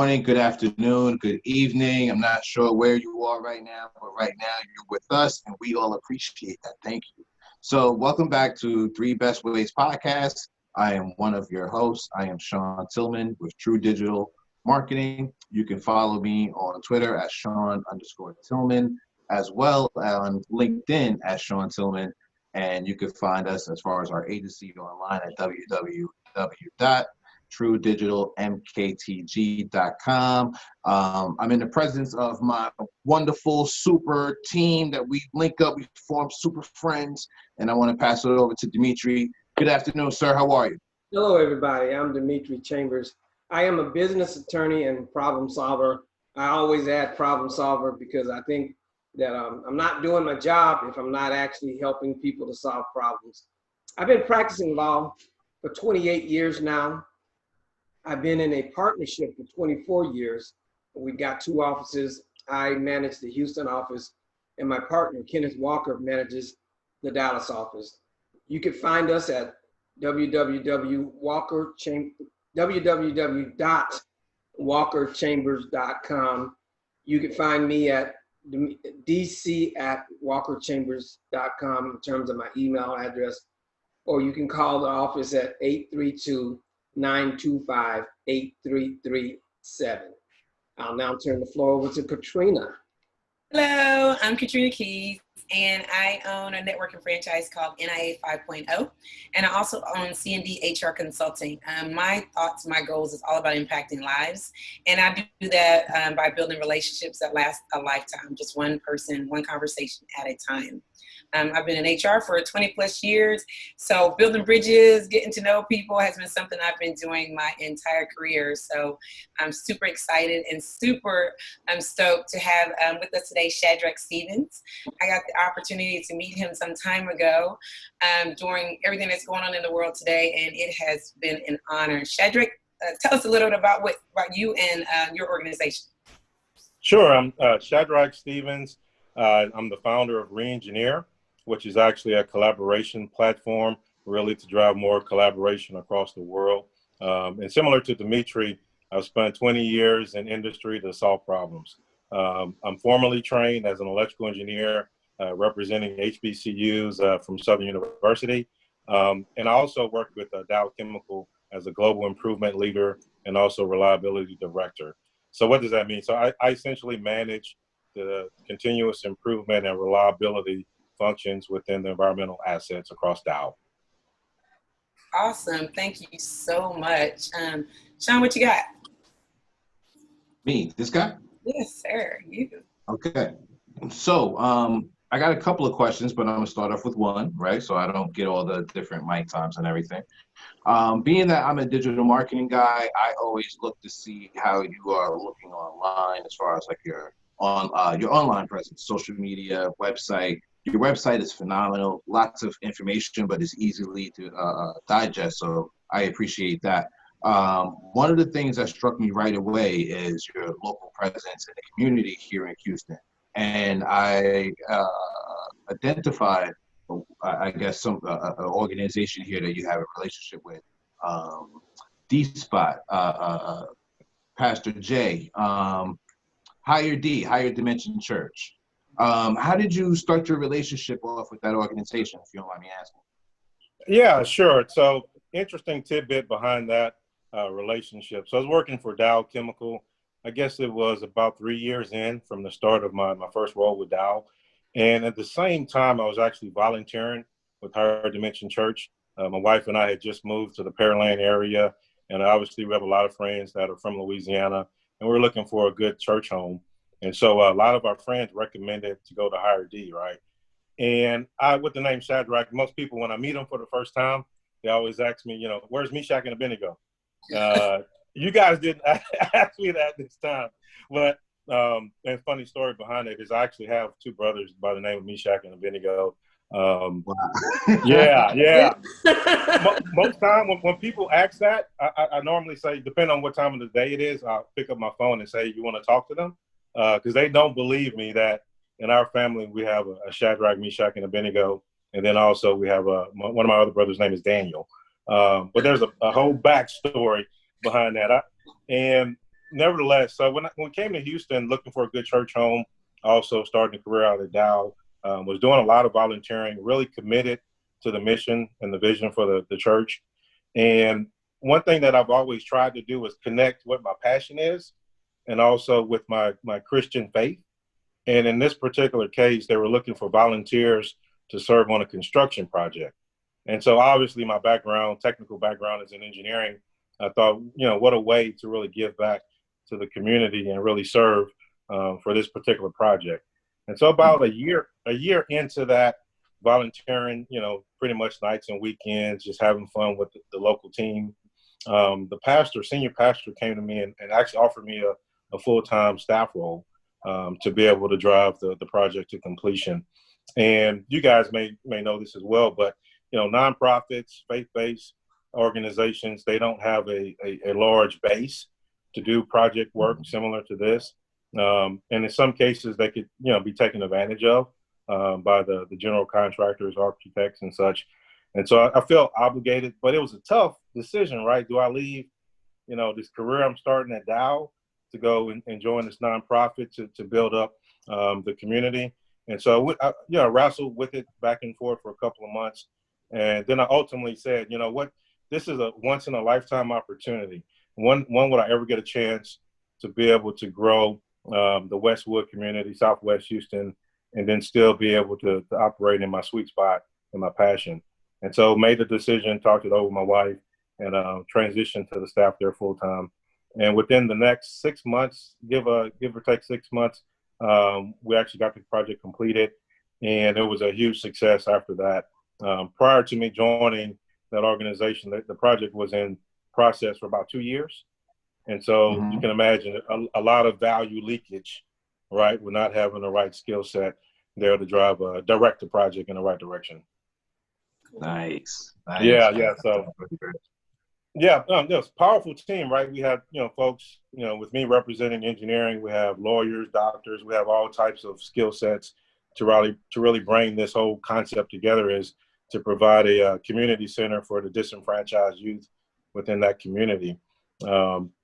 morning, good afternoon, good evening. I'm not sure where you are right now, but right now you're with us, and we all appreciate that. Thank you. So welcome back to Three Best Ways Podcast. I am one of your hosts. I am Shon Tillman with True Digital Marketing. You can follow me on Twitter at Shon_Tillman, as well on LinkedIn at Shon Tillman. And you can find us as far as our agency online at www.truedigitalmktg.com. I'm in the presence of my wonderful super team that we link up, we form super friends, and I want to pass it over to Demetri. Good afternoon, sir. How are you? Hello, everybody. I'm Demetri Chambers. I am a business attorney and problem solver. I always add problem solver because I think that I'm not doing my job if I'm not actually helping people to solve problems. I've been practicing law for 28 years now. I've been in a partnership for 24 years. We got two offices. I manage the Houston office, and my partner, Kenneth Walker, manages the Dallas office. You can find us at www.walkerchambers.com. You can find me at dc@walkerchambers.com in terms of my email address, or you can call the office at 832-925-8337. I'll now turn the floor over to Katrina. Hello, I'm Katrina Keys, and I own a networking franchise called NIA 5.0, and I also own C&D HR Consulting. My thoughts, my goals is all about impacting lives, and I do that by building relationships that last a lifetime, just one person, one conversation at a time. I've been in HR for 20 plus years, so building bridges, getting to know people has been something I've been doing my entire career. So I'm super excited and super stoked to have with us today Shadrach Stevens. I got the opportunity to meet him some time ago during everything that's going on in the world today, and it has been an honor. Shadrach, tell us a little bit about you and your organization. Sure, I'm Shadrach Stevens. I'm the founder of Re.engineer, which is actually a collaboration platform, really to drive more collaboration across the world. And similar to Demetri, I've spent 20 years in industry to solve problems. I'm formally trained as an electrical engineer, representing HBCUs from Southern University. And I also work with Dow Chemical as a global improvement leader and also reliability director. So what does that mean? So I essentially manage the continuous improvement and reliability functions within the environmental assets across Dow. Awesome. Thank you so much. Shon, what you got? Me, this guy? Yes, sir. You. Okay. So I got a couple of questions, but I'm going to start off with one, right? So I don't get all the different mic times and everything. Being that I'm a digital marketing guy, I always look to see how you are looking online as far as like your online presence, social media, website. Your website is phenomenal, lots of information, but it's easily to digest. So I appreciate that. One of the things that struck me right away is your local presence in the community here in Houston. And I identified, I guess, some organization here that you have a relationship with, D-Spot, Pastor J, Higher Dimension Church. How did you start your relationship off with that organization, if you don't mind me asking? Yeah, sure. So interesting tidbit behind that relationship. So I was working for Dow Chemical. I guess it was about 3 years in from the start of my first role with Dow. And at the same time, I was actually volunteering with Higher Dimension Church. My wife and I had just moved to the Pearland area. And obviously we have a lot of friends that are from Louisiana, and we're looking for a good church home. And so a lot of our friends recommended to go to Higher D, right? And with the name Shadrach, most people, when I meet them for the first time, they always ask me, where's Meshach and Abednego? You guys didn't ask me that this time. But and funny story behind it is I actually have two brothers by the name of Meshach and Abednego. Wow. Yeah. Most time when people ask that, I normally say, depending on what time of the day it is, I'll pick up my phone and say, you want to talk to them? Because they don't believe me that in our family we have a Shadrach, Meshach, and Abednego, and then also we have one of my other brothers' name is Daniel. But there's a whole backstory behind that. And nevertheless, so when we came to Houston looking for a good church home, also starting a career out of Dow, was doing a lot of volunteering, really committed to the mission and the vision for the church. And one thing that I've always tried to do is connect what my passion is and also with my Christian faith. And in this particular case, they were looking for volunteers to serve on a construction project. And so obviously my background, technical background is in engineering. I thought, what a way to really give back to the community and really serve for this particular project. And so about a year into that, volunteering, pretty much nights and weekends, just having fun with the local team. The senior pastor came to me and actually offered me a full-time staff role to be able to drive the project to completion. And you guys may know this as well, but nonprofits, faith-based organizations, they don't have a large base to do project work similar to this. And in some cases, they could be taken advantage of by the general contractors, architects, and such. And so I felt obligated, but it was a tough decision, right? Do I leave, this career I'm starting at Dow to go and join this nonprofit to build up the community? And so I wrestled with it back and forth for a couple of months. And then I ultimately said, what, this is a once in a lifetime opportunity. When would I ever get a chance to be able to grow the Westwood community, Southwest Houston, and then still be able to operate in my sweet spot and my passion? And so made the decision, talked it over with my wife, and transitioned to the staff there full time. And within the next 6 months, give or take 6 months, we actually got the project completed, and it was a huge success after that. Prior to me joining that organization, the project was in process for about 2 years. And so you can imagine a lot of value leakage, right? With not having the right skill set there to direct the project in the right direction. Nice. Yeah. So, it's a powerful team, right? We have, folks, with me representing engineering, we have lawyers, doctors, we have all types of skill sets to really bring this whole concept together, is to provide a community center for the disenfranchised youth within that community.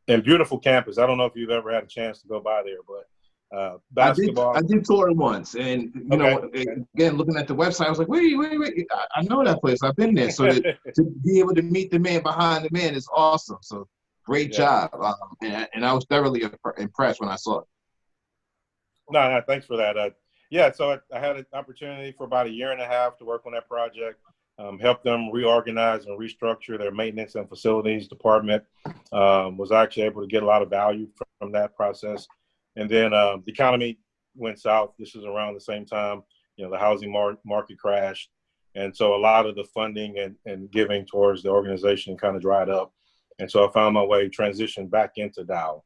And beautiful campus. I don't know if you've ever had a chance to go by there, but basketball. I did tour it once, and again, looking at the website, I was like, wait, I know that place. I've been there. So to be able to meet the man behind the man is awesome. So great job, and I was thoroughly impressed when I saw it. No, thanks for that. So I had an opportunity for about 1.5 years to work on that project. Help them reorganize and restructure their maintenance and facilities department. Was actually able to get a lot of value from that process. And then the economy went south. This is around the same time, the housing market crashed. And so a lot of the funding and giving towards the organization kind of dried up. And so I found my way, transitioned back into Dow.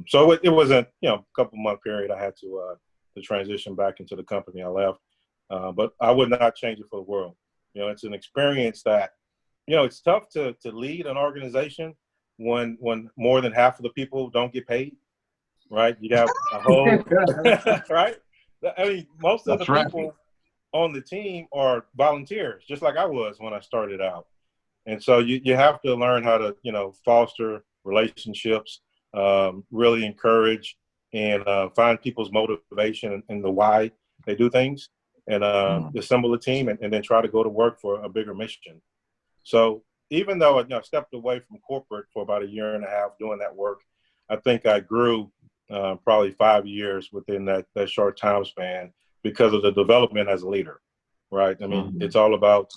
So it was a couple month period I had to transition back into the company I left. But I would not change it for the world. It's an experience that, it's tough to lead an organization when more than half of the people don't get paid, right? You got a whole, right? I mean, most of the people on the team are volunteers, just like I was when I started out. And so you have to learn how to, foster relationships, really encourage and find people's motivation and the why they do things, and assemble a team and then try to go to work for a bigger mission. So even though I stepped away from corporate for about 1.5 years doing that work, I think I grew probably 5 years within that short time span because of the development as a leader, right? I mean, it's all about,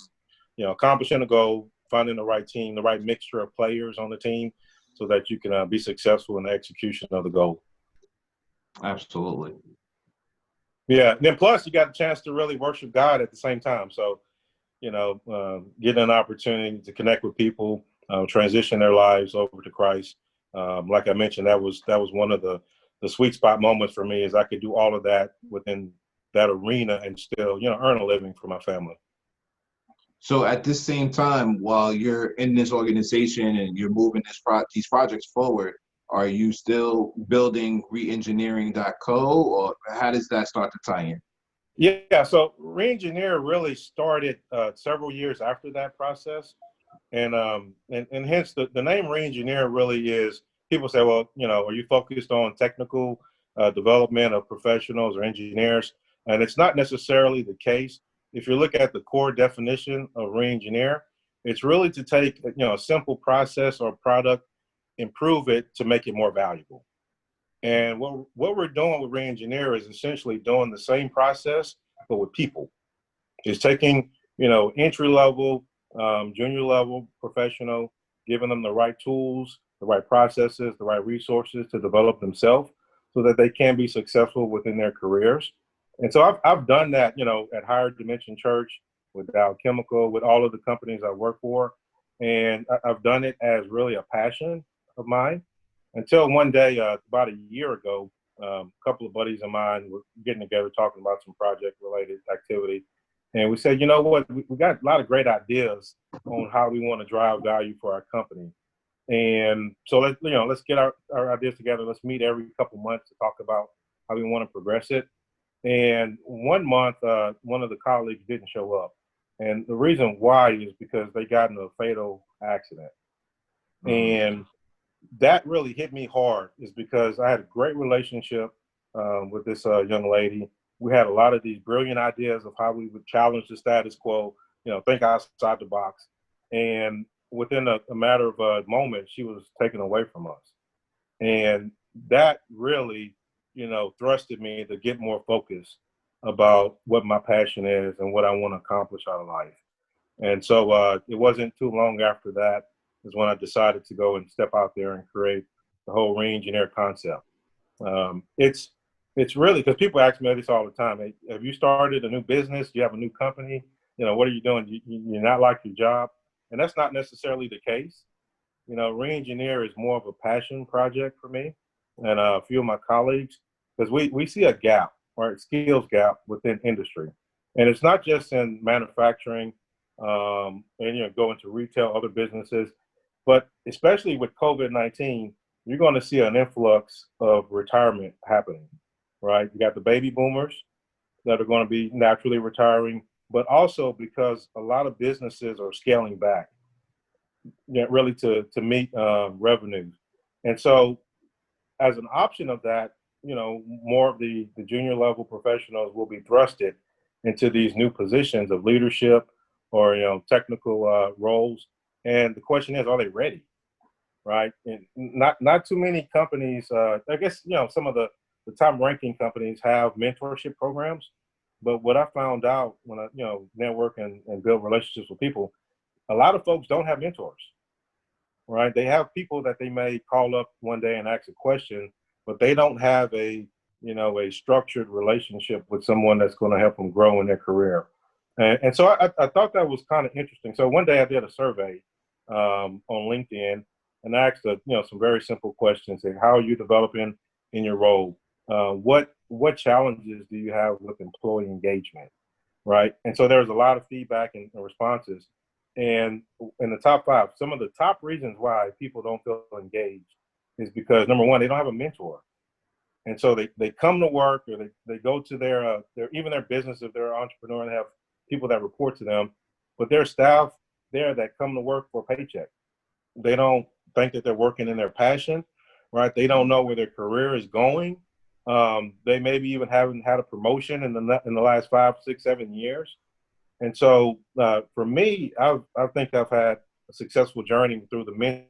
accomplishing a goal, finding the right team, the right mixture of players on the team so that you can be successful in the execution of the goal. Absolutely. Yeah. And then plus you got a chance to really worship God at the same time. So, getting an opportunity to connect with people, transition their lives over to Christ. Like I mentioned, that was one of the sweet spot moments for me, is I could do all of that within that arena and still, earn a living for my family. So at this same time, while you're in this organization and you're moving these projects forward, are you still building Re.engineering.co, or how does that start to tie in? Yeah, so Re.engineer really started several years after that process. And hence the name Re.engineer really is people say, well, are you focused on technical development of professionals or engineers? And it's not necessarily the case. If you look at the core definition of re-engineer, it's really to take a simple process or product, improve it to make it more valuable. And what we're doing with re-engineer is essentially doing the same process, but with people. It's taking entry level, junior level professional, giving them the right tools, the right processes, the right resources to develop themselves so that they can be successful within their careers. And so I've done that, at Higher Dimension Church, with Dow Chemical, with all of the companies I work for. And I've done it as really a passion of mine until one day, about a year ago, a couple of buddies of mine were getting together talking about some project related activity. And we said, you know what, we got a lot of great ideas on how we want to drive value for our company. And so let's get our ideas together. Let's meet every couple months to talk about how we want to progress it. And one month, one of the colleagues didn't show up. And the reason why is because they got in a fatal accident. And that really hit me hard, is because I had a great relationship with this young lady. We had a lot of these brilliant ideas of how we would challenge the status quo, think outside the box. And within a matter of a moment, she was taken away from us. And that really, thrusted me to get more focused about what my passion is and what I want to accomplish out of life. And so it wasn't too long after that is when I decided to go and step out there and create the whole re-engineer concept. It's really, because people ask me this all the time. Hey, have you started a new business? Do you have a new company? What are you doing? You're not like your job? And that's not necessarily the case. Re-engineer is more of a passion project for me and a few of my colleagues, because we see a gap, or a skills gap within industry. And it's not just in manufacturing, and go into retail, other businesses, but especially with COVID-19, you're going to see an influx of retirement happening, right? You got the baby boomers that are going to be naturally retiring, but also because a lot of businesses are scaling back, really to meet revenues. And so as an option of that, more of the junior level professionals will be thrusted into these new positions of leadership or, technical roles. And the question is, are they ready? Right. And not too many companies, I guess, some of the top ranking companies have mentorship programs. But what I found out when I, network and build relationships with people, a lot of folks don't have mentors, right? They have people that they may call up one day and ask a question, but they don't have a structured relationship with someone that's going to help them grow in their career. And so I thought that was kind of interesting. So one day I did a survey on LinkedIn and asked some very simple questions. Like, how are you developing in your role? What challenges do you have with employee engagement, right? And so there was a lot of feedback and responses. And in the top 5, some of the top reasons why people don't feel engaged is because, number one, they don't have a mentor. And so they come to work, or they go to their even their business, if they're an entrepreneur, and have people that report to them, but their staff there that come to work for a paycheck. They don't think that they're working in their passion, right? They don't know where their career is going. They maybe even haven't had a promotion in the last 5, 6, 7 years. And so for me, I think I've had a successful journey through the mentor.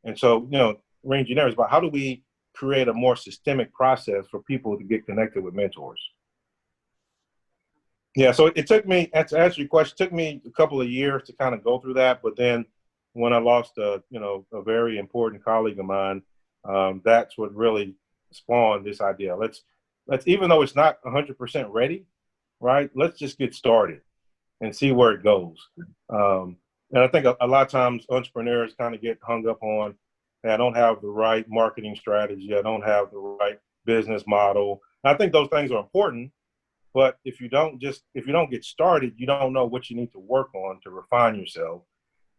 And so, re-engineer is about how do we create a more systemic process for people to get connected with mentors. Yeah, so it took me, to answer your question, it took me a couple of years to kind of go through that. But then when I lost a very important colleague of mine, that's what really spawned this idea. Let's even though it's not 100% ready, right? Let's just get started and see where it goes. And I think a lot of times entrepreneurs kind of get hung up on, hey, I don't have the right marketing strategy. I don't have the right business model. I think those things are important. But if you don't get started, you don't know what you need to work on to refine yourself.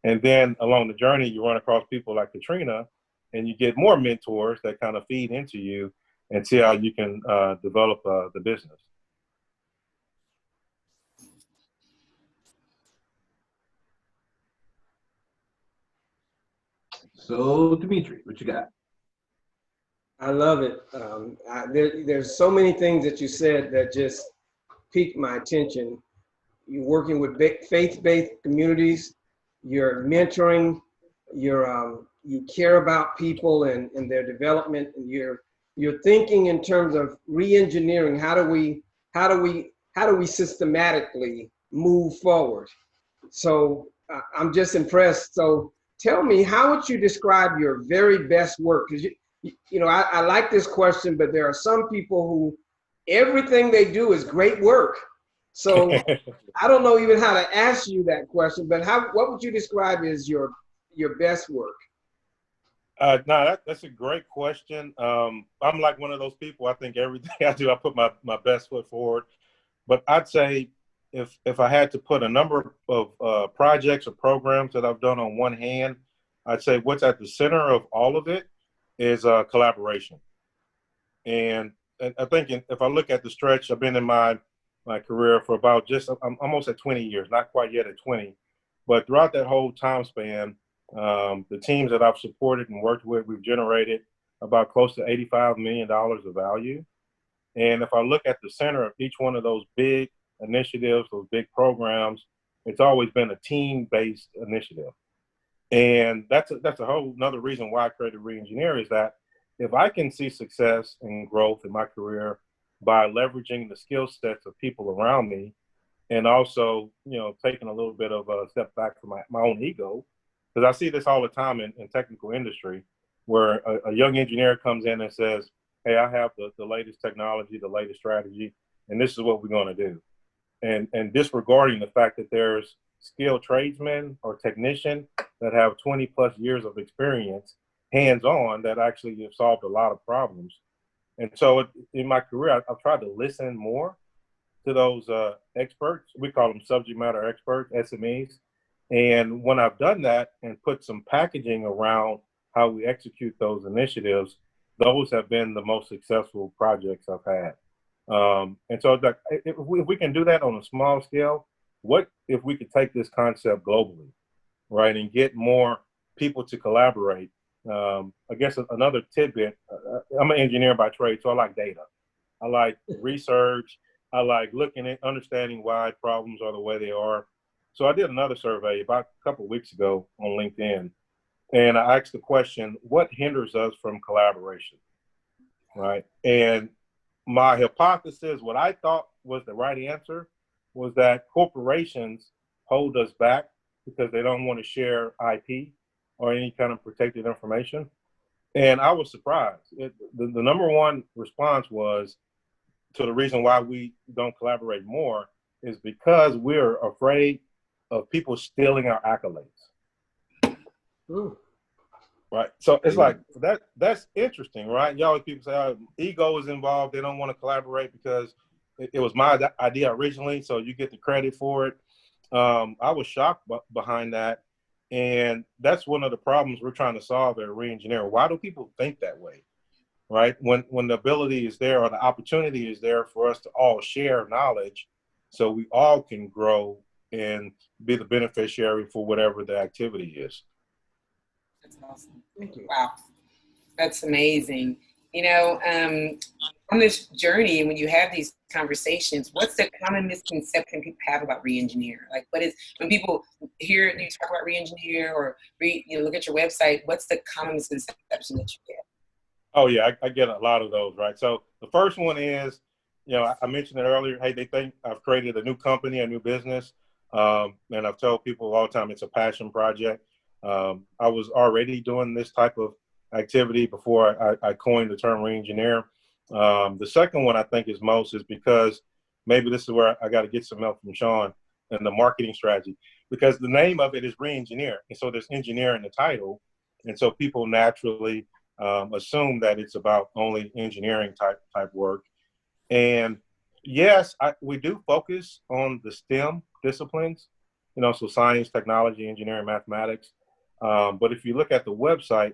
And then along the journey, you run across people like Katrina, and you get more mentors that kind of feed into you and see how you can develop the business. So, Demetri, what you got? I love it. There's so many things that you said that just piqued my attention. You're working with faith-based communities, you're mentoring, you care about people and their development, and you're thinking in terms of re-engineering. How do we systematically move forward? So I'm just impressed. So tell me, how would you describe your very best work? Because I like this question, but there are some people who everything they do is great work. So I don't know even how to ask you that question, but what would you describe as your best work? No, that's a great question. I'm like one of those people. I think everything I do, I put my best foot forward. But I'd say if I had to put a number of projects or programs that I've done on one hand, I'd say what's at the center of all of it is collaboration. And I think if I look at the stretch, I've been in my career for about I'm almost at 20 years, not quite yet at 20, but throughout that whole time span, the teams that I've supported and worked with, we've generated about close to $85 million of value. And if I look at the center of each one of those big initiatives, those big programs, it's always been a team-based initiative. And that's a whole another reason why I created Re.engineer, is that if I can see success and growth in my career by leveraging the skill sets of people around me, and also, taking a little bit of a step back from my own ego, because I see this all the time in technical industry, where a young engineer comes in and says, hey, I have the latest technology, the latest strategy, and this is what we're going to do. And disregarding the fact that there's skilled tradesmen or technician that have 20 plus years of experience, hands-on, that actually have solved a lot of problems. And so in my career, I've tried to listen more to those experts. We call them subject matter experts, SMEs. And when I've done that and put some packaging around how we execute those initiatives, those have been the most successful projects I've had. And so if we can do that on a small scale, what if we could take this concept globally, right, and get more people to collaborate? I guess another tidbit, I'm an engineer by trade, so I like data. I like research. I like looking at understanding why problems are the way they are. So I did another survey about a couple of weeks ago on LinkedIn, and I asked the question, what hinders us from collaboration, right? And my hypothesis, what I thought was the right answer, was that corporations hold us back because they don't want to share IP or any kind of protected information. And I was surprised. The number one response was, to the reason why we don't collaborate more is because we're afraid of people stealing our accolades. Ooh. Right. So it's like that's interesting, right? Y'all people say, oh, ego is involved. They don't want to collaborate because it was my idea originally, so you get the credit for it. I was shocked behind that. And that's one of the problems we're trying to solve at Re.engineer. Why do people think that way, right? When the ability is there or the opportunity is there for us to all share knowledge so we all can grow and be the beneficiary for whatever the activity is. That's awesome. Thank you. Wow. That's amazing. On this journey, when you have these conversations, what's the common misconception people have about Re.engineer? Like, when people hear you talk about Re.engineer or look at your website, what's the common misconception that you get? Oh yeah, I get a lot of those, right? So the first one is, I mentioned it earlier. Hey, they think I've created a new company, a new business, and I've told people all the time it's a passion project. I was already doing this type of activity before I coined the term Re.engineer. The second one I think is because maybe this is where I got to get some help from Shon and the marketing strategy, because the name of it is Re.engineer, and so there's engineer in the title, and so people naturally assume that it's about only engineering type work. And yes, we do focus on the STEM disciplines, so science, technology, engineering, mathematics. But if you look at the website,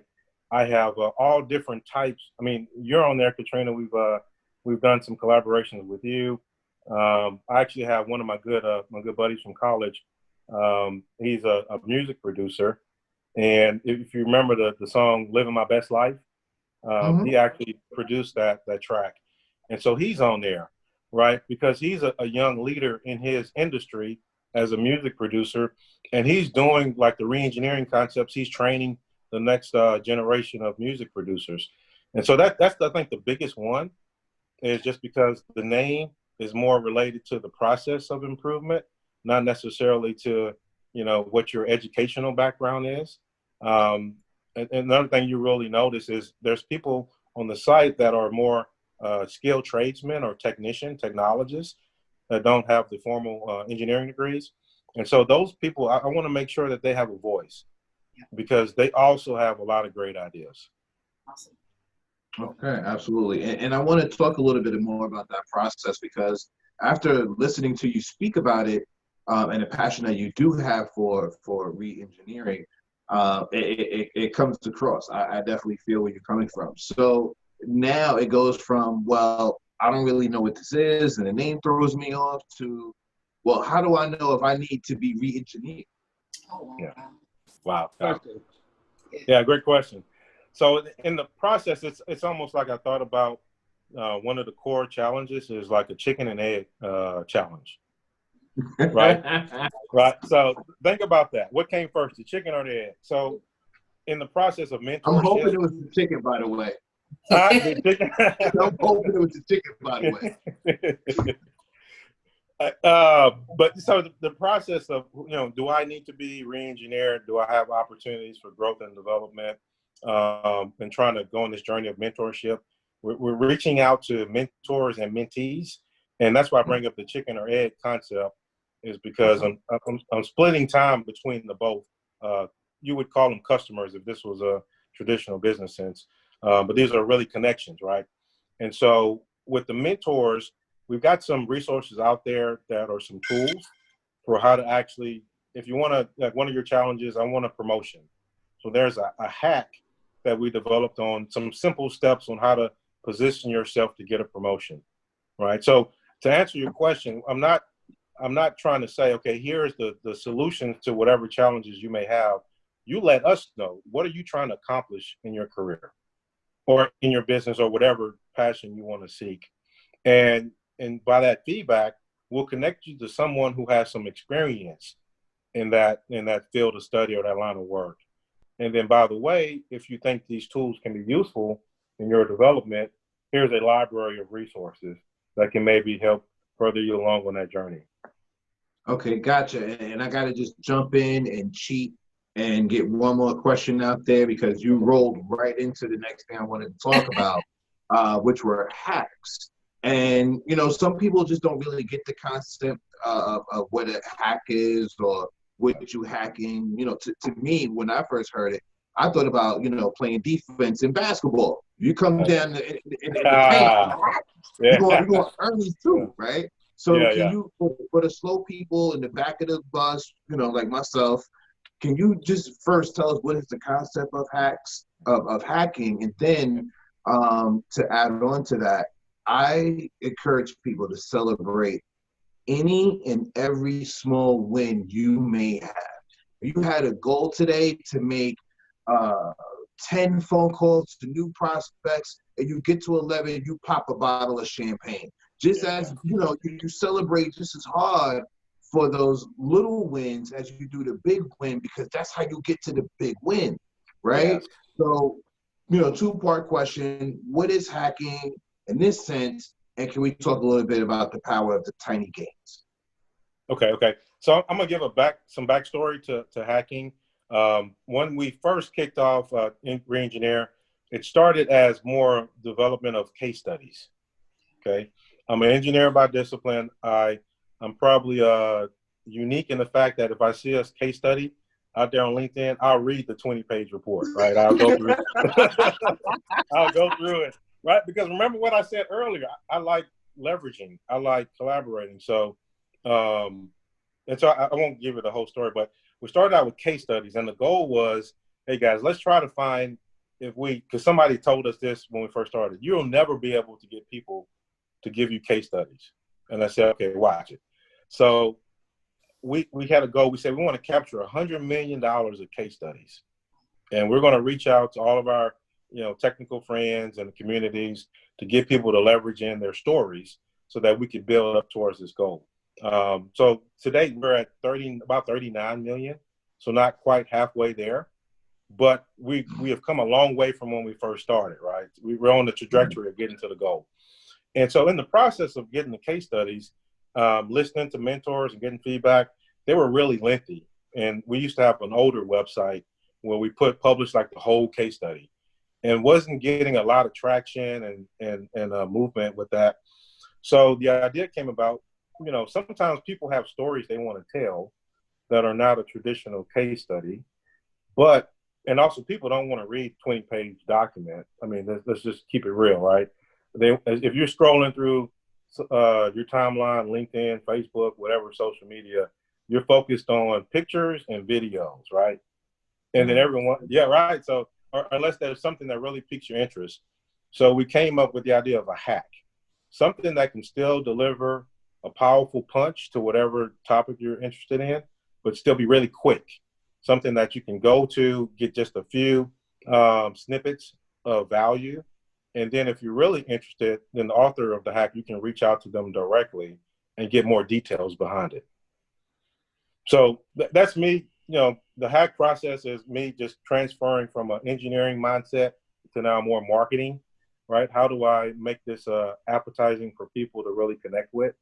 I have all different types. I mean, you're on there, Katrina. We've done some collaborations with you. I actually have one of my good buddies from college. He's a music producer, And if you remember the song "Living My Best Life," he actually produced that track, and so he's on there, right? Because he's a young leader in his industry as a music producer, and he's doing like the re-engineering concepts. He's training the next generation of music producers, and so that's I think the biggest one is just because the name is more related to the process of improvement, not necessarily to what your educational background is. And another thing you really notice is there's people on the site that are more skilled tradesmen or technologists that don't have the formal engineering degrees. And so those people, I want to make sure that they have a voice because they also have a lot of great ideas. Awesome. Okay, absolutely. And I want to talk a little bit more about that process because after listening to you speak about it and the passion that you do have for re-engineering, it comes across. I definitely feel where you're coming from. So now it goes from, well, I don't really know what this is, and the name throws me off, to, well, how do I know if I need to be re-engineered? Oh, wow. Yeah. Wow. Question. Yeah, great question. So in the process, it's almost like I thought about one of the core challenges is like a chicken and egg challenge, right? Right. So think about that. What came first, the chicken or the egg? So in the process of mentorship, I'm hoping it was the chicken, by the way. the chicken. I'm hoping it was the chicken, by the way. But so the process of, do I need to be re-engineered? Do I have opportunities for growth and development? And trying to go on this journey of mentorship. We're reaching out to mentors and mentees. And that's why I bring up the chicken or egg concept, is because I'm splitting time between the both. You would call them customers if this was a traditional business sense. But these are really connections, right? And so with the mentors, we've got some resources out there that are some tools for how to actually, if you want to, like one of your challenges, I want a promotion. So there's a hack that we developed on some simple steps on how to position yourself to get a promotion, right? So to answer your question, I'm not trying to say, okay, here's the solution to whatever challenges you may have. You let us know, what are you trying to accomplish in your career or in your business or whatever passion you want to seek? And by that feedback, we'll connect you to someone who has some experience in that field of study or that line of work. And then, by the way, if you think these tools can be useful in your development, here's a library of resources that can maybe help further you along on that journey. Okay, gotcha. And I got to just jump in and cheat and get one more question out there because you rolled right into the next thing I wanted to talk about, which were hacks. And, some people just don't really get the concept of what a hack is or what you hacking. To me, when I first heard it, I thought about, playing defense in basketball. You come down in the paint, you're going to earn these too, right? So you, for the slow people in the back of the bus, like myself, can you just first tell us what is the concept of hacking? And then to add on to that, I encourage people to celebrate any and every small win you may have. You had a goal today to make 10 phone calls to new prospects, and you get to 11, you pop a bottle of champagne. Just as, you celebrate just as hard for those little wins as you do the big win, because that's how you get to the big win, right? Yes. So, two-part question, what is hacking in this sense? And can we talk a little bit about the power of the tiny gains? Okay. So I'm going to give some backstory to hacking. When we first kicked off in Re.engineer, it started as more development of case studies. Okay. I'm an engineer by discipline. I'm probably unique in the fact that if I see a case study out there on LinkedIn, I'll read the 20-page report, right? I'll go through it, right? Because remember what I said earlier, I like leveraging, I like collaborating. So, and so I won't give you the whole story, but we started out with case studies, and the goal was, hey guys, let's try to find because somebody told us this when we first started, you'll never be able to get people to give you case studies. And I said, okay, watch it. So we had a goal. We said we want to capture $100 million of case studies. And we're going to reach out to all of our, technical friends and communities to get people to leverage in their stories so that we can build up towards this goal. So today we're at about 39 million. So not quite halfway there, but we have come a long way from when we first started, right? We were on the trajectory of getting to the goal. And so in the process of getting the case studies, listening to mentors and getting feedback, they were really lengthy. And we used to have an older website where we published like the whole case study, and wasn't getting a lot of traction and movement with that. So the idea came about, sometimes people have stories they want to tell that are not a traditional case study, and also people don't want to read 20-page document. I mean, let's just keep it real, right? If you're scrolling through your timeline, LinkedIn, Facebook, whatever social media, you're focused on pictures and videos, right? And then yeah, right. So, or unless there's something that really piques your interest. So we came up with the idea of a hack, something that can still deliver a powerful punch to whatever topic you're interested in, but still be really quick. Something that you can go to, get just a few snippets of value. And then if you're really interested, then the author of the hack, you can reach out to them directly and get more details behind it. So that's me. The hack process is me just transferring from an engineering mindset to now more marketing, right? How do I make this appetizing for people to really connect with?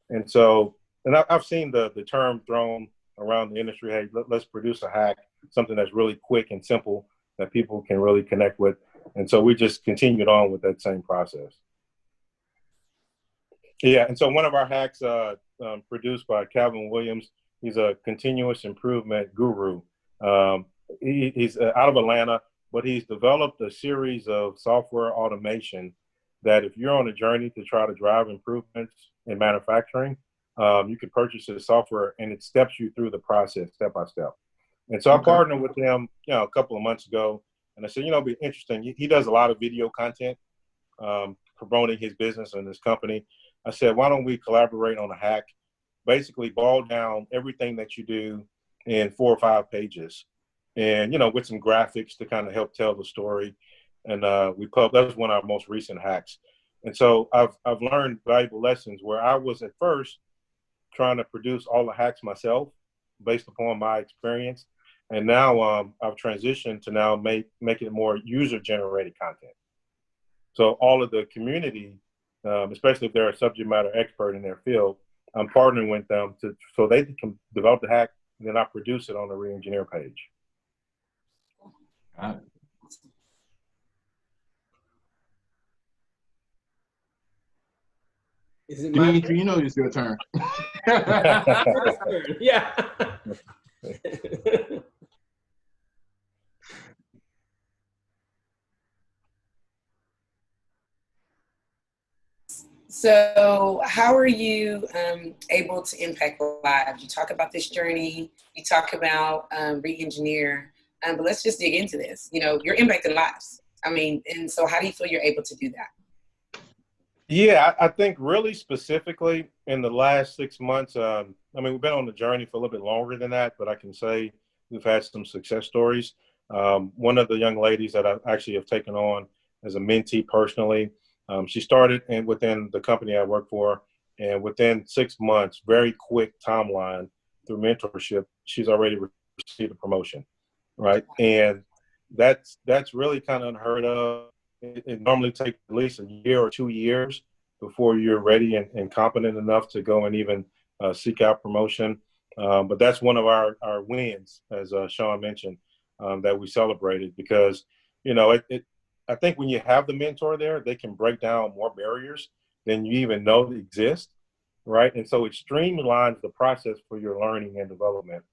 And so, and I've seen the term thrown around the industry, hey, let's produce a hack, something that's really quick and simple that people can really connect with. And so we just continued on with that same process. Yeah, and so one of our hacks produced by Calvin Williams, he's a continuous improvement guru. He's out of Atlanta, but he's developed a series of software automation that if you're on a journey to try to drive improvements in manufacturing, you can purchase his software and it steps you through the process step by step. And so I partnered with him, a couple of months ago, and I said, it'd be interesting. He does a lot of video content, promoting his business and his company. I said, why don't we collaborate on a hack? Basically boil down everything that you do in 4 or 5 pages, and with some graphics to kind of help tell the story. And that was one of our most recent hacks. And so I've learned valuable lessons where I was at first trying to produce all the hacks myself based upon my experience, and now I've transitioned to now make it more user generated content. So all of the community, especially if they're a subject matter expert in their field, I'm partnering with them so they can develop the hack, and then I produce it on the Re.engineer page. Is it my Demetri, it's your turn. Yeah. So how are you able to impact lives? You talk about this journey, you talk about Re.engineer, but let's just dig into this. You're impacting lives. And so how do you feel you're able to do that? Yeah, I think really specifically in the last 6 months, we've been on the journey for a little bit longer than that, but I can say we've had some success stories. One of the young ladies that I actually have taken on as a mentee personally, she started within the company I work for, and within 6 months, very quick timeline through mentorship, she's already received a promotion, right? And that's really kind of unheard of. It normally takes at least a year or 2 years before you're ready and competent enough to go and even seek out promotion. But that's one of our wins, as Shon mentioned, that we celebrated because, I think when you have the mentor there, they can break down more barriers than you even know exist, right? And so it streamlines the process for your learning and development.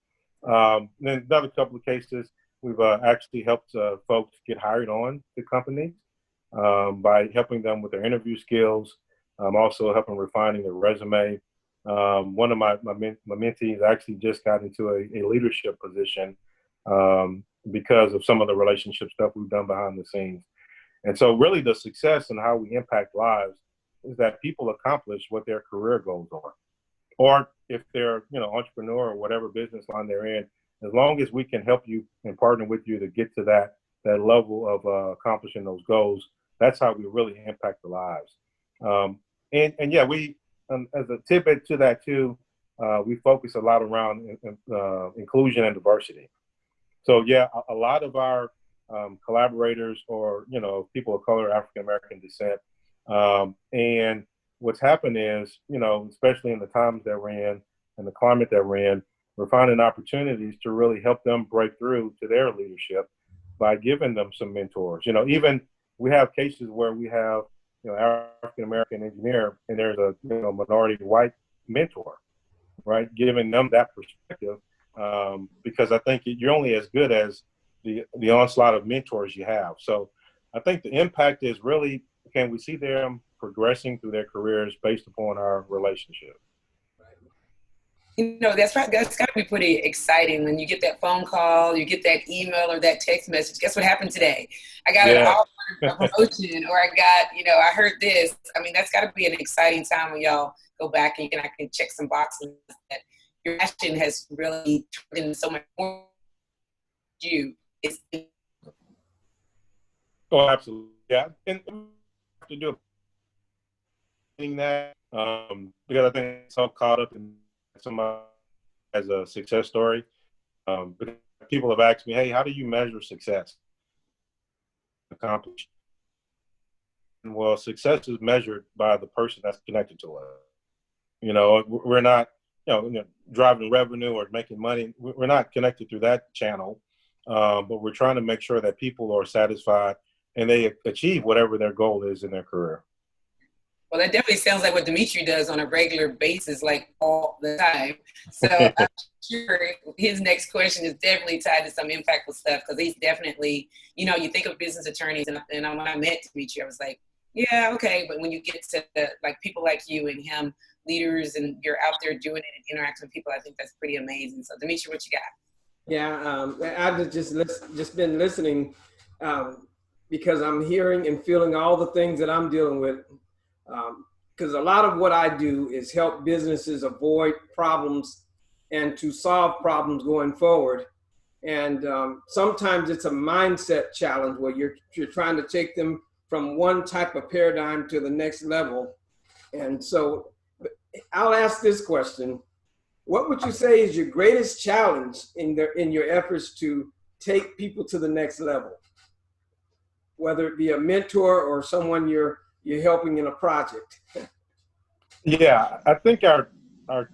Then another couple of cases, we've actually helped folks get hired on the company by helping them with their interview skills, also helping refining their resume. One of my mentees actually just got into a leadership position because of some of the relationship stuff we've done behind the scenes. And so really the success and how we impact lives is that people accomplish what their career goals are. Or if they're, entrepreneur or whatever business line they're in, as long as we can help you and partner with you to get to that level of accomplishing those goals, that's how we really impact the lives. And yeah, we as a tidbit to that too, we focus a lot around inclusion and diversity. So yeah, a lot of our collaborators or people of color, African American descent, and what's happened is especially in the times that we're in and the climate that we're in, we're finding opportunities to really help them break through to their leadership by giving them some mentors. Even we have cases where we have African American engineer and there's a minority white mentor, right? Giving them that perspective, because I think you're only as good as the onslaught of mentors you have. So I think the impact is really, can we see them progressing through their careers based upon our relationship? That's right. That's got to be pretty exciting when you get that phone call, you get that email or that text message. Guess what happened today? I got an offer, a promotion, or I got, I heard this. I mean, that's got to be an exciting time when y'all go back and I can check some boxes that your passion has really turned into so much more. Oh, absolutely. Yeah. And to do that, because I think it's so caught up in somebody as a success story. Because people have asked me, hey, how do you measure success? Accomplished. Well, success is measured by the person that's connected to us. We're not, driving revenue or making money. We're not connected through that channel, but we're trying to make sure that people are satisfied and they achieve whatever their goal is in their career. Well, that definitely sounds like what Demetri does on a regular basis, like all the time. So I'm sure his next question is definitely tied to some impactful stuff, because he's definitely, you think of business attorneys, and when I met Demetri, I was like, yeah, okay. But when you get to like people like you and him, leaders, and you're out there doing it and interacting with people, I think that's pretty amazing. So Demetri, what you got? Yeah, I've just been listening because I'm hearing and feeling all the things that I'm dealing with. Because a lot of what I do is help businesses avoid problems and to solve problems going forward. And sometimes it's a mindset challenge where you're trying to take them from one type of paradigm to the next level. And so I'll ask this question. What would you say is your greatest challenge in your efforts to take people to the next level? Whether it be a mentor or someone you're helping in a project. Yeah, I think our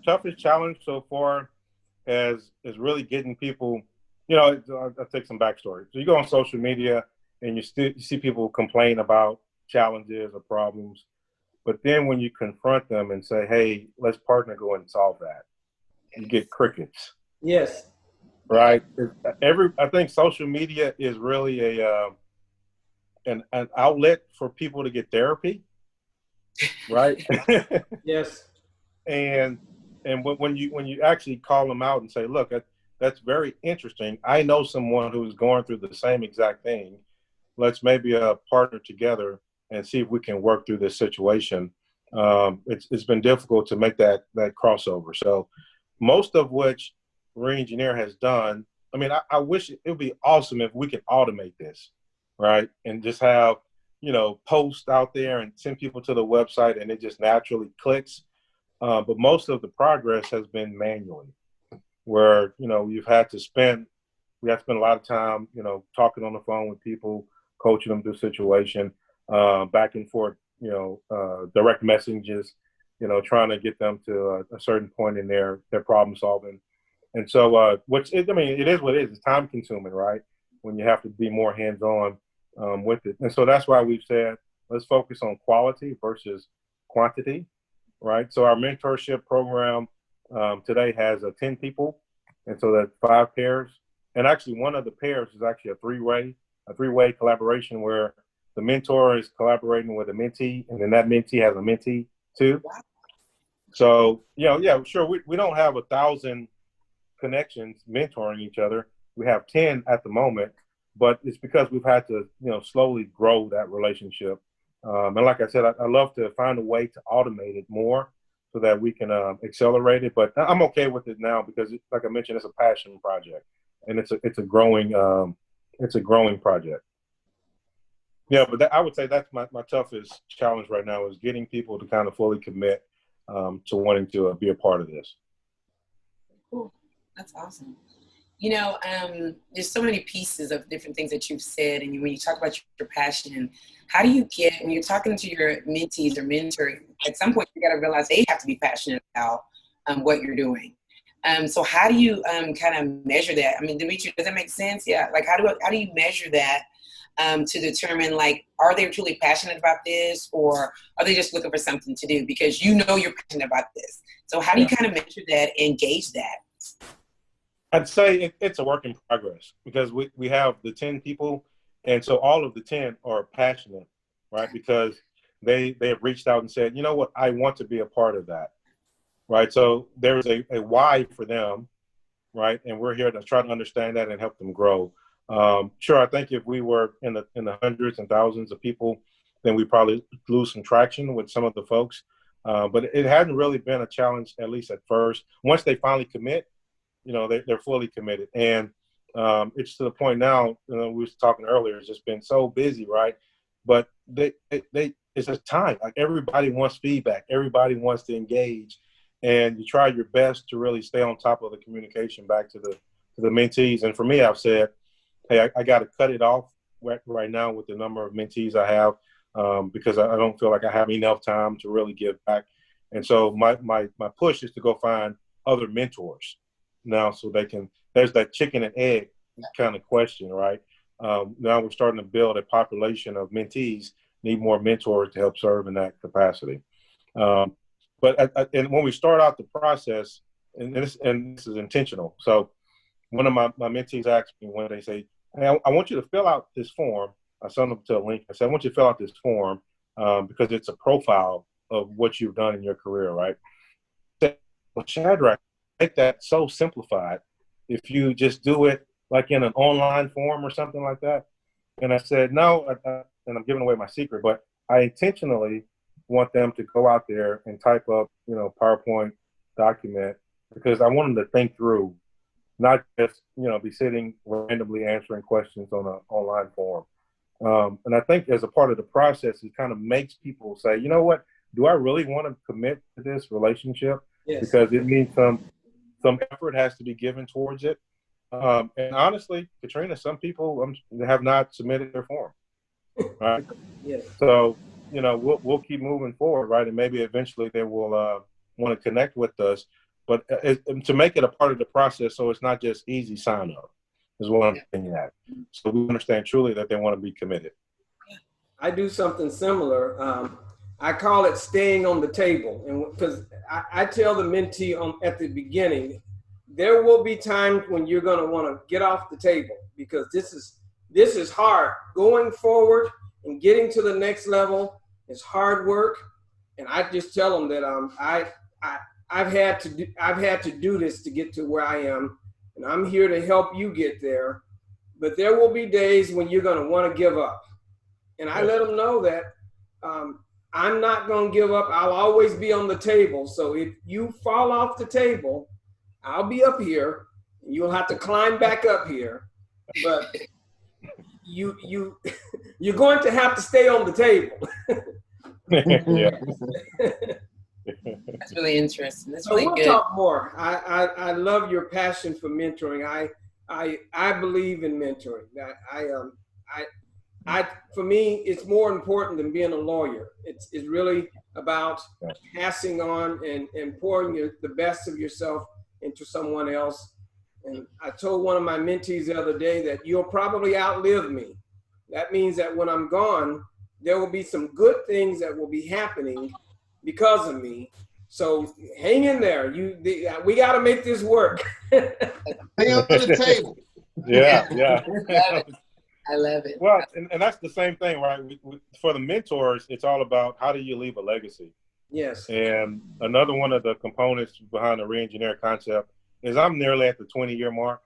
toughest challenge so far is really getting people, I'll take some backstory. So you go on social media and you see people complain about challenges or problems, but then when you confront them and say, hey, let's partner, go and solve that, you get crickets. Yes. Right? I think social media is really an outlet for people to get therapy. Right. Yes. And when you actually call them out and say, look, that's very interesting. I know someone who's going through the same exact thing. Let's maybe partner together and see if we can work through this situation. It's been difficult to make that crossover. So most of which Re.engineer has done. I mean, I wish it would be awesome if we could automate this, right? And just have post out there and send people to the website and it just naturally clicks. But most of the progress has been manually, where, we have to spend a lot of time, talking on the phone with people, coaching them through situation, back and forth, direct messages, trying to get them to a certain point in their problem solving. And so, it is what it is. It's time consuming, right? When you have to be more hands-on with it. And so that's why we've said, let's focus on quality versus quantity, right? So our mentorship program today has 10 people. And so that's 5 pairs. And actually one of the pairs is actually a three-way collaboration where the mentor is collaborating with a mentee, and then that mentee has a mentee too. So, sure, we don't have 1,000 connections mentoring each other. We have 10 at the moment, but it's because we've had to, slowly grow that relationship. And like I said, I love to find a way to automate it more so that we can accelerate it. But I'm okay with it now because, like I mentioned, it's a passion project. and it's a growing project. Yeah, but I would say that's my toughest challenge right now is getting people to kind of fully commit to wanting to be a part of this. Cool. That's awesome. You know, there's so many pieces of different things that you've said, and when you talk about your passion, how do you get, when you're talking to your mentees or mentor, at some point you got to realize they have to be passionate about what you're doing. So how do you kind of measure that? I mean, Demetri, does that make sense? Yeah. Like, how do you measure that to determine, like, are they truly passionate about this, or are they just looking for something to do because you know you're passionate about this? So how do you kind of measure that and gauge that? I'd say it's a work in progress because we have the 10 people, and so all of the 10 are passionate, right? Because they have reached out and said, you know what, I want to be a part of that, right? So there's a why for them, right? And we're here to try to understand that and help them grow. Sure, I think if we were in the hundreds and thousands of people, then we probably lose some traction with some of the folks. But it hadn't really been a challenge, at least at first. Once they finally commit, you know, they're fully committed. And it's to the point now, you know, we were talking earlier, it's just been so busy, right? But it's just time. Like, everybody wants feedback. Everybody wants to engage. And you try your best to really stay on top of the communication back to the mentees. And for me, I've said, hey, I got to cut it off right now with the number of mentees I have because I don't feel like I have enough time to really give back. And so my push is to go find other mentors now, so they can, there's that chicken and egg kind of question, right? Now we're starting to build a population of mentees, need more mentors to help serve in that capacity. But when we start out the process, and this is intentional. So one of my mentees asked me when they say, hey, I want you to fill out this form. I sent them to a link. I said, I want you to fill out this form because it's a profile of what you've done in your career, right? Well, Shadrach, make that so simplified. If you just do it like in an online form or something like that. And I said, no, and I'm giving away my secret, but I intentionally want them to go out there and type up, you know, PowerPoint document, because I want them to think through, not just, you know, be sitting randomly answering questions on an online form. And I think as a part of the process, it kind of makes people say, you know what, do I really want to commit to this relationship? Yes. Because it means some effort has to be given towards it. And honestly, Katrina, some people have not submitted their form, right? Yes. So, you know, we'll keep moving forward, right? And maybe eventually they will want to connect with us. But to make it a part of the process, so it's not just easy sign up, is what I'm getting at. So we understand truly that they want to be committed. I do something similar. I call it staying on the table, and because I tell the mentee at the beginning, there will be times when you're going to want to get off the table, because this is hard. Going forward and getting to the next level is hard work, and I just tell them that I've had to do this to get to where I am, and I'm here to help you get there. But there will be days when you're going to want to give up, and I let them know that I'm not going to give up. I'll always be on the table. So if you fall off the table, I'll be up here, and you'll have to climb back up here. But you're going to have to stay on the table. Yeah. That's really interesting. That's so really we'll good. talk more. I love your passion for mentoring. I believe in mentoring. For me, it's more important than being a lawyer. It's really about passing on and pouring the best of yourself into someone else. And I told one of my mentees the other day that you'll probably outlive me. That means that when I'm gone, there will be some good things that will be happening because of me. So hang in there. We got to make this work. Stay on the table. Yeah. I love it. Well, and that's the same thing, right? For the mentors, it's all about how do you leave a legacy? Yes. And another one of the components behind the Re.engineer concept is I'm nearly at the 20-year mark.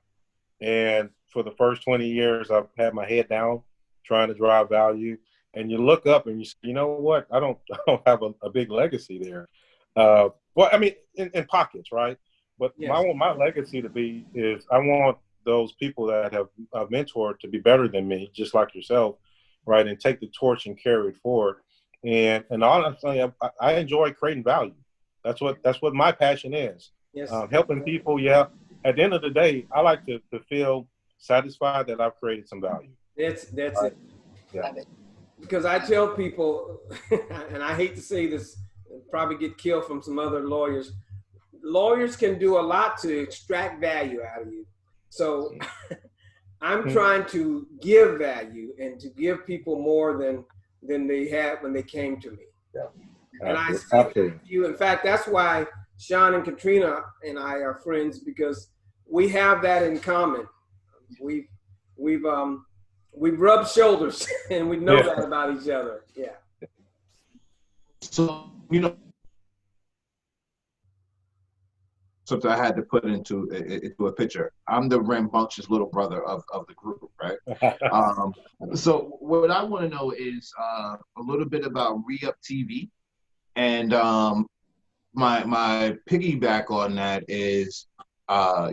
And for the first 20 years, I've had my head down trying to drive value. And you look up and you say, you know what? I don't have a big legacy there. Well, I mean, in pockets, right? But yes. I want my legacy to be is I want those people that have mentored to be better than me, just like yourself, right, and take the torch and carry it forward. And honestly, I enjoy creating value. That's what my passion is. Yes. Helping people. Yeah. At the end of the day, I like to feel satisfied that I've created some value. That's Right. it. Yeah. Because I tell people, and I hate to say this, probably get killed from some other lawyers. Lawyers can do a lot to extract value out of you. So I'm trying to give value and to give people more than they had when they came to me. Yeah. And I see that you. In fact, that's why Shon and Katrina and I are friends, because we have that in common. We've rubbed shoulders and we know that about each other. Yeah. So, you know, something I had to put into a picture. I'm the rambunctious little brother of the group, right? So what I want to know is a little bit about Re-Up TV, and my piggyback on that is,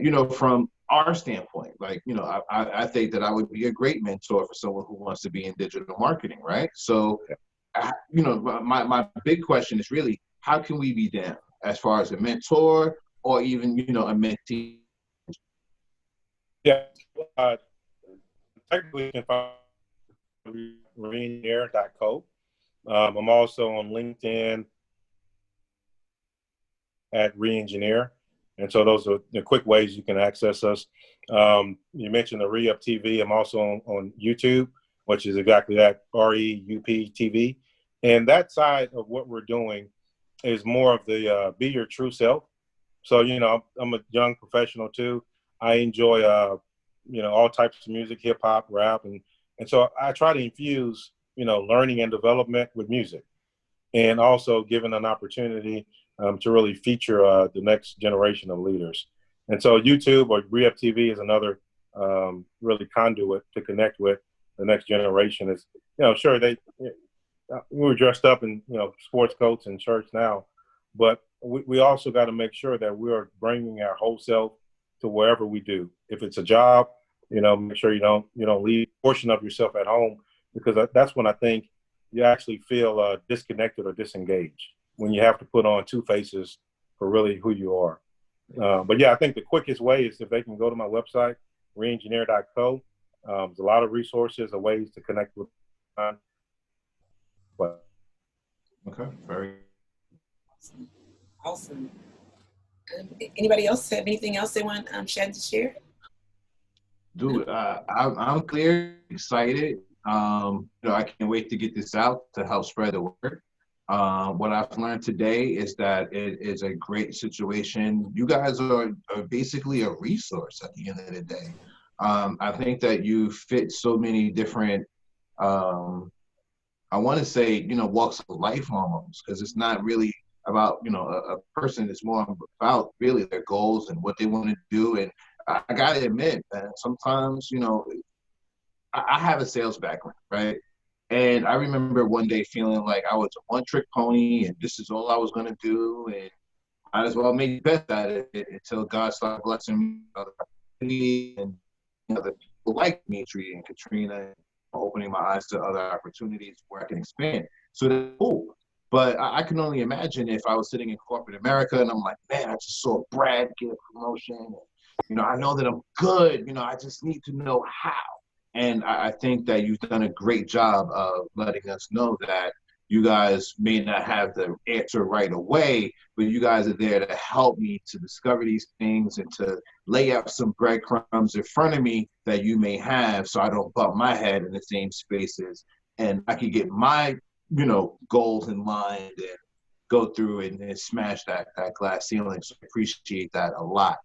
you know, from our standpoint, like, you know, I think that I would be a great mentor for someone who wants to be in digital marketing, right? So, you know, my big question is really, how can we be them as far as a mentor or even, you know, a mentee? Yeah. Technically, you can find Re.engineer.co. I'm also on LinkedIn at Re.engineer. And so those are the quick ways you can access us. You mentioned the Re-Up TV. I'm also on YouTube, which is exactly that, REUP TV. And that side of what we're doing is more of the be your true self. So, you know, I'm a young professional too. I enjoy, you know, all types of music, hip hop, rap. And so I try to infuse, you know, learning and development with music, and also given an opportunity to really feature the next generation of leaders. And so YouTube or Re-Up TV is another really conduit to connect with the next generation. Is, you know, sure, we were dressed up in, you know, sports coats and shirts now, but we also got to make sure that we are bringing our whole self to wherever we do. If it's a job, you know, make sure you don't leave a portion of yourself at home, because that's when I think you actually feel disconnected or disengaged, when you have to put on two faces for really who you are. But yeah, I think the quickest way is if they can go to my website, Re.engineer.co. There's a lot of resources and ways to connect with. Okay, very awesome. Anybody else have anything else they want Shad to share? Dude, I'm clear, excited. You know, I can't wait to get this out to help spread the word. What I've learned today is that it is a great situation. You guys are basically a resource at the end of the day. I think that you fit so many different, I want to say, you know, walks of life almost, because it's not really about, you know, a person. It's more about really their goals and what they want to do. And I got to admit, man, sometimes, you know, I have a sales background, right? And I remember one day feeling like I was a one-trick pony and this is all I was going to do. And I might as well make the best at it until God started blessing me with other opportunities and other people like Demetri and Katrina, opening my eyes to other opportunities where I can expand. So that's cool. But I can only imagine if I was sitting in corporate America and I'm like, man, I just saw Brad get a promotion. And, you know, I know that I'm good. You know, I just need to know how. And I think that you've done a great job of letting us know that you guys may not have the answer right away, but you guys are there to help me to discover these things and to lay out some breadcrumbs in front of me that you may have, so I don't bump my head in the same spaces and I can get my, you know, goals in line and go through and smash that glass ceiling. So I appreciate that a lot.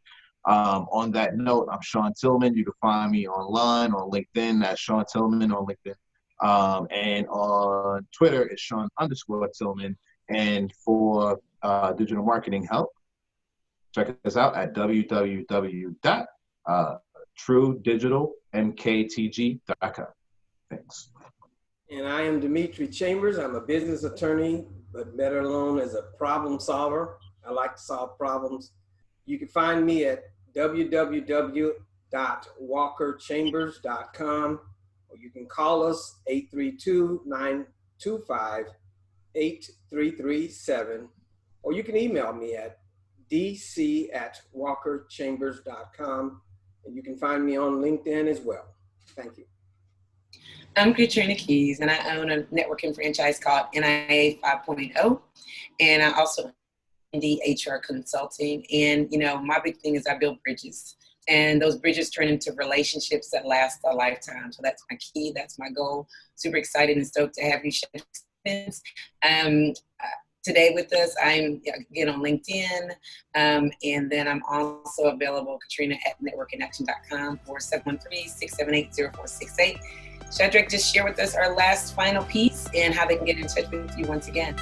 On that note, I'm Shon Tillman. You can find me online on LinkedIn at Shon Tillman on LinkedIn. And on Twitter, it's Shon_Tillman. And for digital marketing help, check us out at www.truedigitalmktg.com. Thanks. And I am Demetri Chambers. I'm a business attorney, but better known as a problem solver. I like to solve problems. You can find me at www.truedigitalmktg.com. shadrach.walkerchambers.com, or you can call us 832-925-8337, or you can email me at dc@walkerchambers.com, and you can find me on LinkedIn as well. Thank you. I'm Katrina Keys, and I own a networking franchise called NIA 5.0, and I also the HR consulting. And, you know, my big thing is I build bridges, and those bridges turn into relationships that last a lifetime. So that's my key. That's my goal. Super excited and stoked to have you, Shadrach Stevens, today with us. I'm again on LinkedIn. And then I'm also available, Katrina at networkinaction.com or 713-678-0468. Shadrach, just share with us our last final piece and how they can get in touch with you once again.